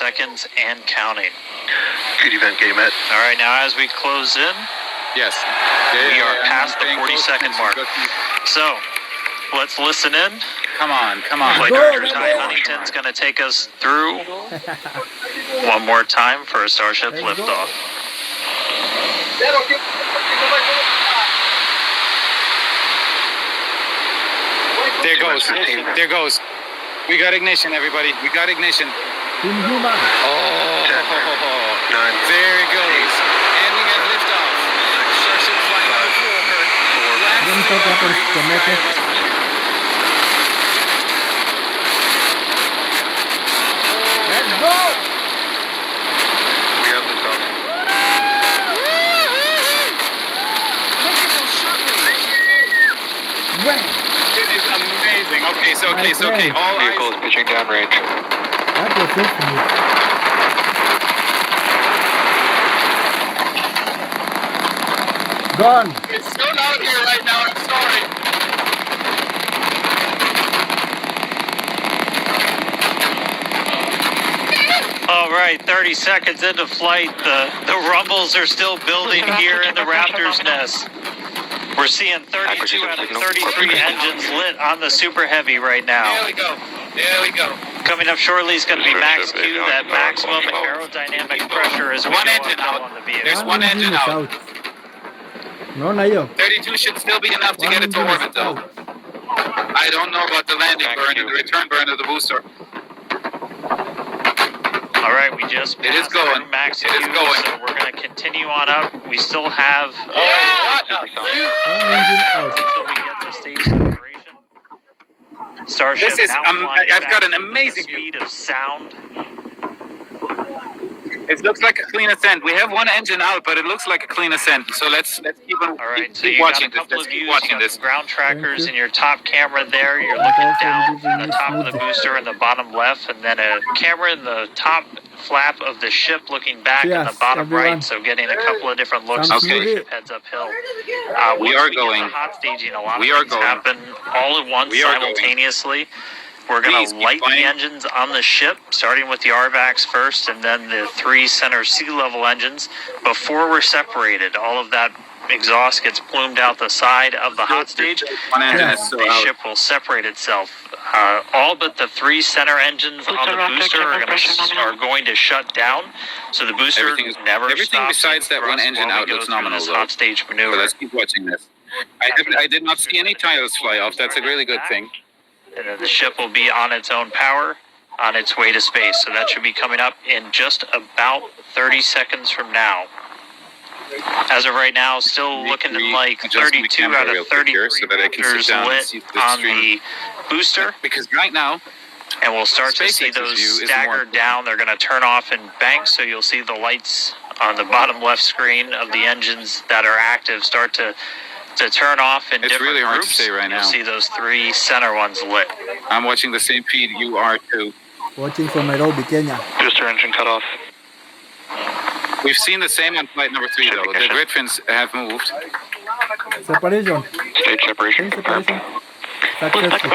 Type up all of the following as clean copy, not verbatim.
Seconds and counting. Good event, game at. All right, now as we close in, yes, we are past the 40-second mark. So let's listen in. Come on. Flight Director Ty Huntington's going to take us through one more time for a Starship liftoff. There goes. We got ignition, everybody. We got ignition. Oh, there it goes. And we got liftoff. Starship flying over. Let's go! We have liftoff. It is amazing. Okay. All Vehicle is pitching downrange. That was it for me. Gone. It's so loud here right now. I'm sorry. All right, 30 seconds into flight. The rumbles are still building here in the Raptor's nest. We're seeing 32 out of 33 engines lit on the Super Heavy right now. There we go. Coming up shortly is going to be Max Q. That maximum aerodynamic pressure is one engine out. On the vehicle. There's one engine out. No, Nayo. 32 should still be enough to get it to orbit, though. I don't know about the landing burn and the return burn of the booster. All right, we just It is going. Max It is Q, going. so we're going to continue on up. We still have One engine out. until we get to stage separation. Starship This is, now flying I've back got an at the amazing speed of sound. It looks like a clean ascent. We have one engine out, but it looks like a clean ascent. So let's keep on. All right, so keep you got watching a couple this. of Let's keep views watching on this. ground trackers in your top camera there. You're looking down from the top of the booster in the bottom left, and then a camera in the top flap of the ship looking back in the Yes, bottom everyone. right, so getting a couple of different looks Sounds as the good. ship heads uphill. We Once are get going. to hot staging, a lot We of are things going. happen all at once We are going. simultaneously. We're going Please to keep light the flying. engines on the ship, starting with the RVACs first, and then the 3 center sea level engines. Before we're separated, all of that exhaust gets plumed out the side of the hot stage, One engine and is still the out. ship will separate itself. All but the 3 center engines on the booster are going to shut down, so the booster Everything never stops. besides that one thrust engine while we out go looks through nominal, this though. hot stage So maneuver. let's keep watching this. I did not see any tiles fly off. That's a really good thing. And then the ship will be on its own power on its way to space. So that should be coming up in just about 30 seconds from now. As of right now, still looking like 32 out of 33 so that I can sit Raptors down and lit see the on stream. the booster. Because right now, And we'll start to see SpaceX's those view is stagger more- down. They're going to turn off in banks, so you'll see the lights on the bottom left screen of the engines that are active start to turn off in It's different really hard to groups. say right You'll now. see those 3 center ones lit. I'm watching the same feed you are too. Watching from Nairobi, Kenya. Booster engine cut off. We've seen the same on flight number 3 though. The grid fins have moved. Separation. Stage separation. Separation. Successful.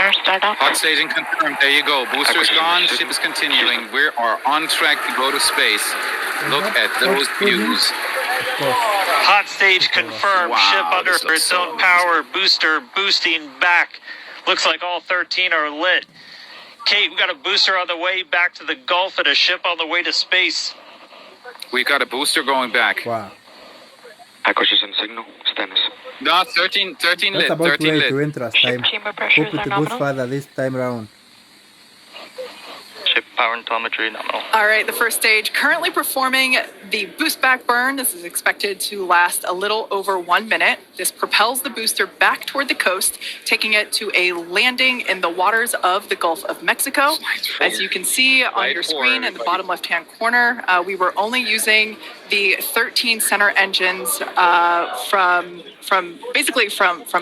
Hot staging confirmed. There you go. Booster's gone. Ship is continuing. We are on track to go to space. Look at those views. Of course. Hot stage confirmed. Wow, Ship under this looks its so own power. Booster boosting back. Looks like all 13 are lit. Kate, we got a booster on the way back to the Gulf and a ship on the way to space. We got a booster going back. Wow. Acquisition signal. Status. No, 13 That's lit. about 13 ready to lit. enter time. Chamber pressures Hope it are goes nominal. further this time round. Ship power and telemetry nominal. All right, the first stage currently performing the boost back burn. This is expected to last a little over 1 minute. This propels the booster back toward the coast, taking it to a landing in the waters of the Gulf of Mexico. As you can see on Slide your four, screen in the everybody. bottom left-hand corner, we were only using the 13 center engines from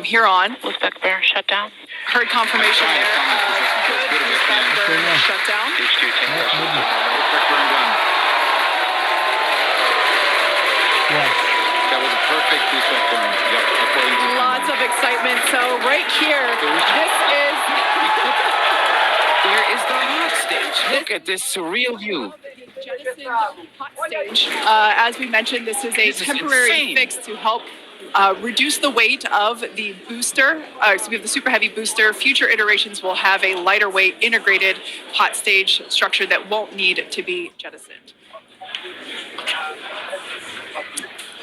here on. Boost back burn shut down. Heard confirmation there. Good Boost back burn shut down. Yes. That was a perfect boost back burn. Yep, according to Lots of excitement. So right here, this There is the hot stage. Look at this surreal view. jettisoned hot stage. As we mentioned, this is a This is temporary insane. fix to help reduce the weight of the booster. So we have the super heavy booster. Future iterations will have a lighter weight integrated hot stage structure that won't need to be jettisoned.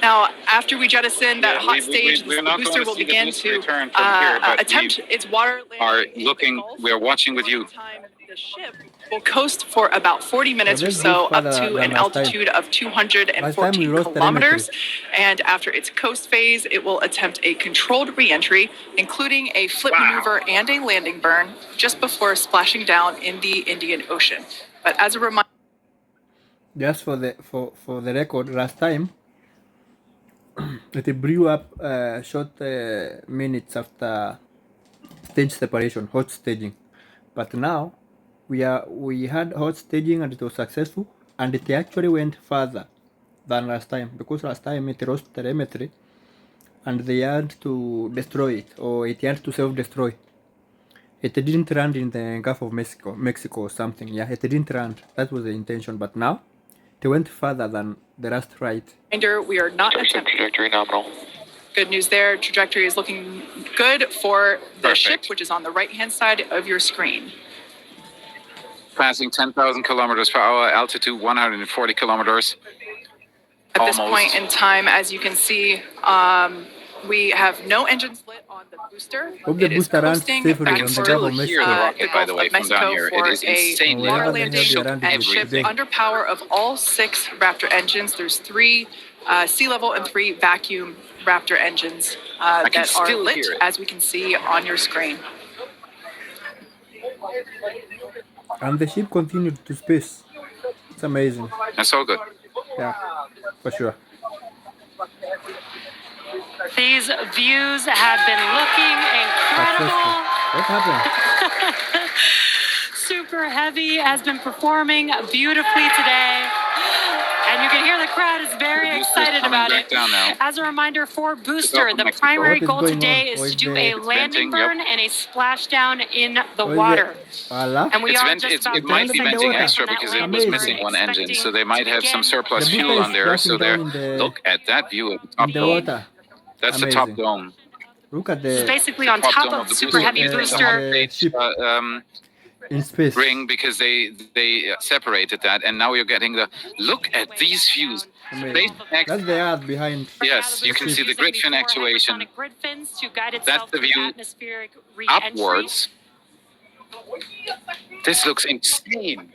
Now, after we jettison that hot stage, we're the not booster going to will see the begin booster to return from here, but attempt its water are landing in the looking. Gulf. We are watching with you. The ship will coast for about 40 minutes or this so goes up further to than an last time. altitude of Last time we 214 lost kilometers. And after its coast phase, it will attempt a controlled re-entry, including a flip maneuver and a landing burn just before splashing down in the Indian Ocean. But as a reminder, Just for the record, last time it blew up short minutes after stage separation, hot staging. But now we had hot staging and it was successful, and it actually went further than last time, because last time it lost telemetry and they had to destroy it, or it had to self-destroy. It didn't land in the Gulf of Mexico or something. Yeah, it didn't land. That was the intention. But now it went further than the last flight. we are not Starship attempting. trajectory nominal. Good news there. Trajectory is looking good for the Perfect. ship, which is on the right-hand side of your screen. Passing 10,000 kilometers per hour, altitude 140 kilometers. At this Almost. point in time, as you can see, we have no engines lit on the booster. Hope the It is booster runs coasting safely back I can on the towards, still Gulf of hear Mexico. the rocket, by Gulf the of way, from Mexico down here. for It is a insanely water loud. landing Shook and ship everything. under power of all 6 Raptor engines. There's 3 sea level and 3 vacuum Raptor engines can that are still lit, hear it. as we can see on your screen. And the ship continued to space. It's amazing. That's all good. Yeah, for sure. These views have been looking Successful. incredible. What happened? Super Heavy has been performing beautifully today. And you can hear the crowd is very The booster's excited coming about back it. down now. As a reminder for Booster, Gulf of the Mexico. primary What is goal going today on? is Or to is do the- a It's landing venting, yep. burn and a splashdown in the Or is water. Allah? And we It's are vent- just it's- about it might be 30 venting seconds extra from that because it landing was burn, missing one engine, expecting so they might to have some begin. surplus The fuel booster on is there. So splashing they're down in look at that view at the top the dome. water. That's the top Amazing. dome. Look at This is the basically on Top top dome of of the the Super booster. Heavy It's the booster. hot the stage, ship in space. ring because they separated that, and now you're getting the look at these views. Amazing. That's the earth behind. Yes, you can see the grid fin actuation. Grid fins to guide That's itself the through view atmospheric re-entry. Upwards. This looks insane.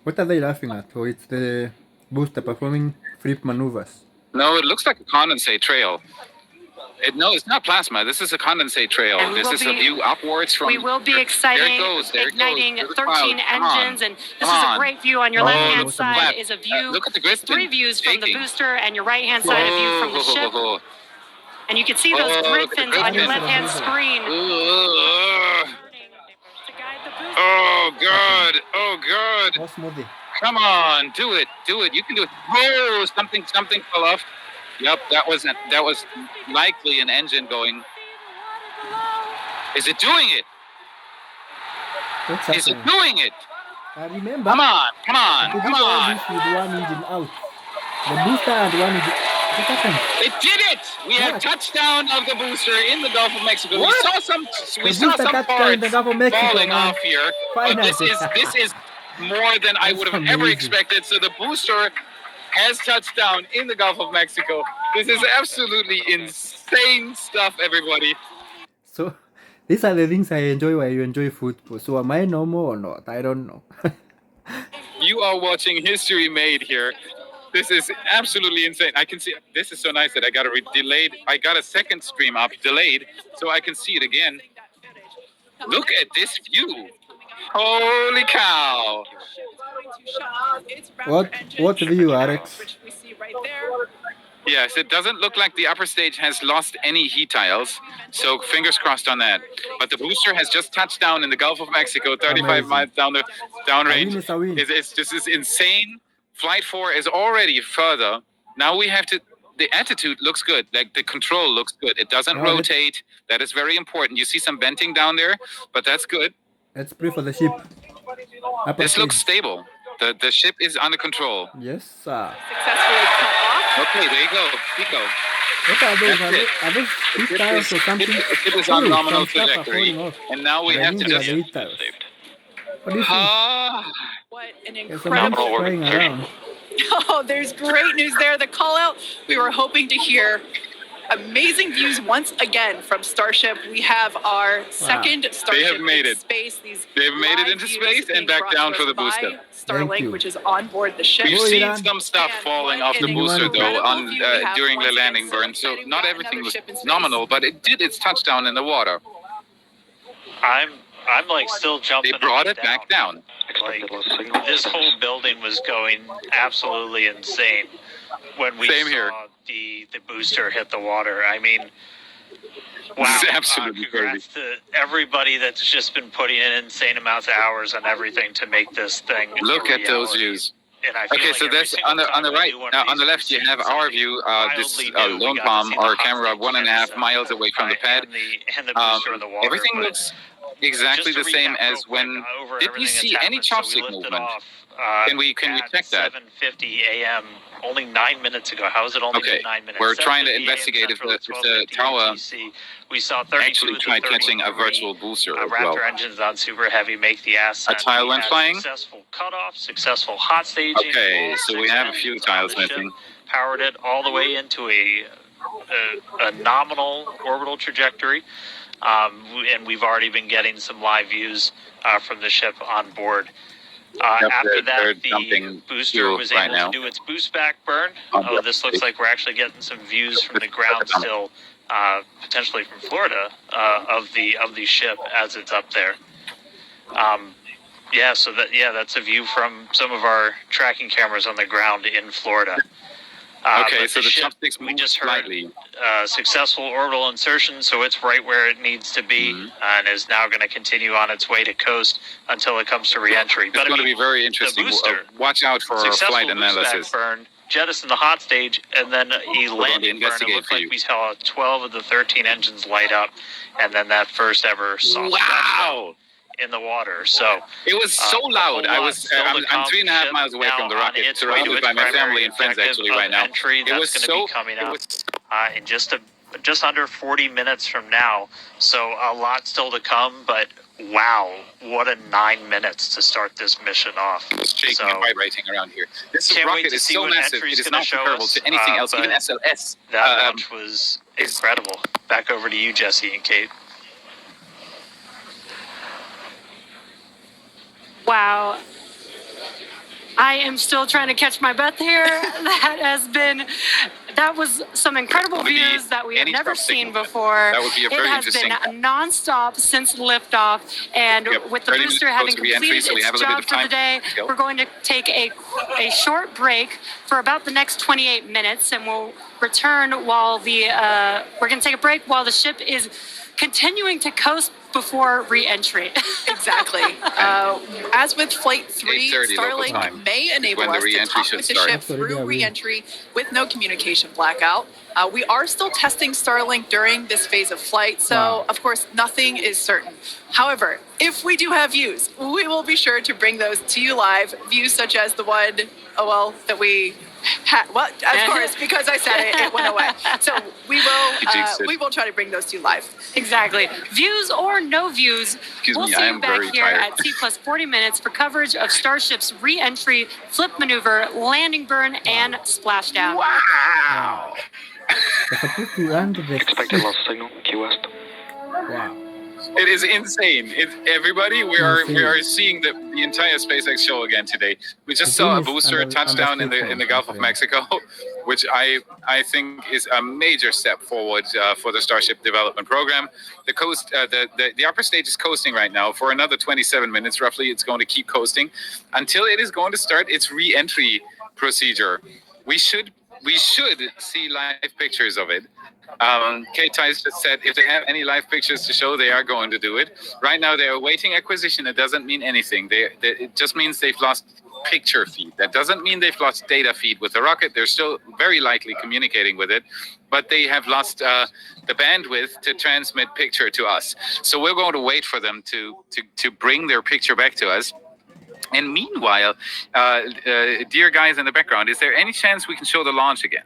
What are they laughing at? Or it's the booster performing flip maneuvers. No, it looks like a condensate trail. No, it's not plasma. This is a condensate trail. And we This will is a be- view upwards from. We will be exciting, There it igniting goes. There's a 13 cloud. Come on. engines, and this Come is a on. great view on your Oh, left-hand look at side that. is a view. Look at the grid 3 fin views from the shaking. booster, and your right-hand side a view from the ship. Oh, And you can see those Oh, grid look at the fins grid on your fin. left-hand screen. Ugh. To guide the booster. Oh God! Oh God! More smoothie. Come on, do it, do it. You can do it. Oh, something fell off. Yep, that was likely an engine going. Is it doing it? What's Is it happening? doing it? Remember, Come on, come on, to do come all on! this with one engine out. The booster and one engine. What happened? It did it! We had What? touchdown of the booster in the Gulf of Mexico. What? We saw some The parts booster touchdown in the Gulf of Mexico, falling man. off here, but this Finally. is more than I That's would have ever amazing. expected. So the booster has touched down in the Gulf of Mexico. This is absolutely insane stuff, everybody. So, these are the things I enjoy while you enjoy football. So, am I normal or not? I don't know. You are watching history made here. This is absolutely insane. I can see this is so nice that I got a delayed. I got a second stream up delayed, so I can see it again. Look at this view. Holy cow! What view, Alex? Which we see right there. Yes, it doesn't look like the upper stage has lost any heat tiles, so fingers crossed on that. But the booster has just touched down in the Gulf of Mexico, 35 Amazing. miles downrange. is a win. It's just is insane. Flight 4 is already further. Now we have to. The attitude looks good. Like the control looks good. It doesn't No, let's- rotate. That is very important. You see some venting down there, but that's good. Let's pray for the ship. Upper This looks stage. stable. The ship is under control. Yes, sir. Successfully cut off. Okay, there you go, Pico. What are those? That's it. Are those heat Ship tiles or something? ship is Oh, on nominal some stuff are trajectory, falling off. and now we But I have to think they are just. the heat tiles. Saved. What do you think? Ah, What an There's some incredible. things flying around. Oh, there's great news there. The call out, we were hoping to hear amazing views once again from Starship. We have our second Starship made in it. space. They've made it live into views space being and back brought down to for us the by booster. Thank Starlink, you. which is on board the ship. We've Go, seen Iran. some stuff And falling what off the an booster though incredible view we have during the once again. landing So burn, so excited. not We've got everything another was ship in space. nominal, but it did its touchdown in the water. I'm like still jumping. They brought up it and back down. Expected loss signal. This Status. whole building was going absolutely insane when we Same saw here. the booster hit the water. I mean, wow! This is absolutely congrats to everybody that's just been putting in insane amounts of hours on everything to make this thing. Look a at those reality. views. And I feel Okay, like so every that's single on the time I right. do one of On the these, left, you we have see our something view. This wildly new. We lone got to palm see the or hot camera stage 1.5 and miles away from the pad. and the booster in the water. Everything but looks exactly just the to same recap real as quick, when. over Did you everything see that's any happened. So chopstick we lifted movement? off, Can we at check that? 7:50 a.m. Only 9 minutes ago. How is it only Okay, been 9 minutes? we're trying to 7:50 investigate if Central, the 12:50 tower UTC. We saw 32 actually of the tried catching a 33, virtual booster as Raptor well. engines on super heavy make the ascent. A tile We went had flying? Successful cutoff, successful hot staging. Okay, all so we 6 have a few engines on tiles the ship, missing. Powered it all the way into a nominal orbital trajectory. And we've already been getting some live views from the ship on board. Yep, After they're that, the dumping booster fuel was right able now. to do its boost back burn. On Oh, the this looks like we're actually getting some views from the ground still, potentially from Florida, of the ship as it's up there. That's a view from some of our tracking cameras on the ground in Florida. Okay, but so the ship, chopsticks we moved just heard slightly. successful orbital insertion, so it's right where it needs to be, and is now going to continue on its way to coast until it comes to reentry. It's going to be very interesting. booster, Watch out for successful flight boost analysis. back burn, jettison the hot stage, and then a landing burn. It investigate looked for like you. we saw 12 of the 13 engines light up, and then that first ever soft Wow! in the water. So It was so a loud. whole lot still to I'm come. 3.5 Ship miles away from the now on rocket, its way to surrounded its by my family primary and friends objective actually of right now. entry. It That's was going to so. be coming It up was in just under 40 minutes from now. So a lot still to come, but wow, what a 9 minutes to start this mission off. shaking and vibrating around here. This Can't wait rocket to is see so what massive. entry's It is gonna not show comparable us, to anything else, but even SLS. That launch was incredible. Back over to you, Jesse and Kate. Wow. I am still trying to catch my breath here. That was some incredible Would be views that we have any never top seen signal. before. That would be a very it has interesting. been nonstop since liftoff, and Yep. with the 30 booster minutes having close to re-entry, completed so we have its a little job bit of for the time. day, Let's go. we're going to take a short break for about the next 28 minutes, and we'll return while we're going to take a break while the ship is continuing to coast before re-entry. Exactly. As with Flight 3, 8:30 local Starlink time. may enable When the us to re-entry talk should with the start. ship That's already through a win. re-entry with no communication blackout. We are still testing Starlink during this phase of flight, so Wow. of course nothing is certain. However, if we do have views, we will be sure to bring those to you live. Views such as the one, that we had. Well, of course, because I said it went away. So we will try to bring those to you live. Exactly. Views or no views, we'll me, see I you am back very here tired. at T plus 40 minutes for coverage of Starship's re-entry, flip maneuver, landing burn, and splashdown. Wow! They're supposed to land the Expected loss signal. Key West. Wow. It is insane. Everybody, we are seeing the entire SpaceX show again today. We just The saw a thing is booster under touchdown in state the Gulf of control. Mexico, which I think is a major step forward for the Starship development program. The coast, the upper stage is coasting right now for another 27 minutes roughly. It's going to keep coasting until it is going to start its re-entry procedure. We should see live pictures of it. Kate Tice just said if they have any live pictures to show, they are going to do it. Right now, they are awaiting acquisition. It doesn't mean anything. It just means they've lost picture feed. That doesn't mean they've lost data feed with the rocket. They're still very likely communicating with it, but they have lost the bandwidth to transmit picture to us. So we're going to wait for them to bring their picture back to us. And meanwhile, dear guys in the background, is there any chance we can show the launch again?